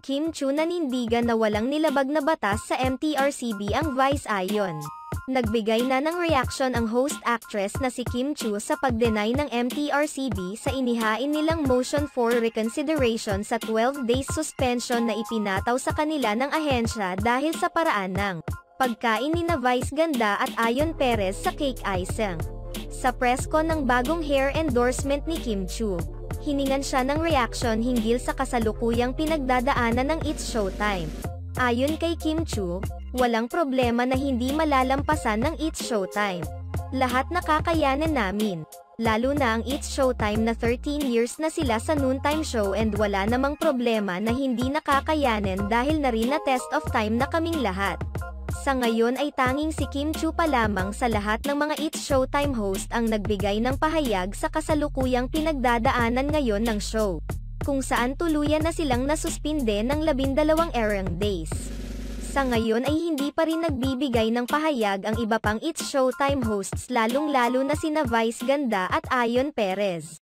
Kim Chiu nanindigan na walang nilabag na batas sa MTRCB ang Vice ayon. Nagbigay na ng reaction ang host-actress na si Kim Chiu sa pag-deny ng MTRCB sa inihain nilang motion for reconsideration sa 12 days suspension na ipinataw sa kanila ng ahensya dahil sa paraan ng pagkain nina Vice Ganda at Ayon Perez sa cake icing. Sa press con ng bagong hair endorsement ni Kim Chiu, hiningan siya ng reaction hinggil sa kasalukuyang pinagdadaanan ng It's Showtime. Ayon kay Kim Chiu, walang problema na hindi malalampasan ng It's Showtime. Lahat nakakayanan namin. Lalo na ang It's Showtime na 13 years na sila sa noontime show and wala namang problema na hindi nakakayanan dahil na rin na test of time na kaming lahat. Sa ngayon ay tanging si Kim Chiu pa lamang sa lahat ng mga It's Showtime host ang nagbigay ng pahayag sa kasalukuyang pinagdadaanan ngayon ng show, kung saan tuluyan na silang nasuspinde ng 12 airing days. Sa ngayon ay hindi pa rin nagbibigay ng pahayag ang iba pang It's Showtime hosts lalong-lalo na sina Vice Ganda at Ayon Perez.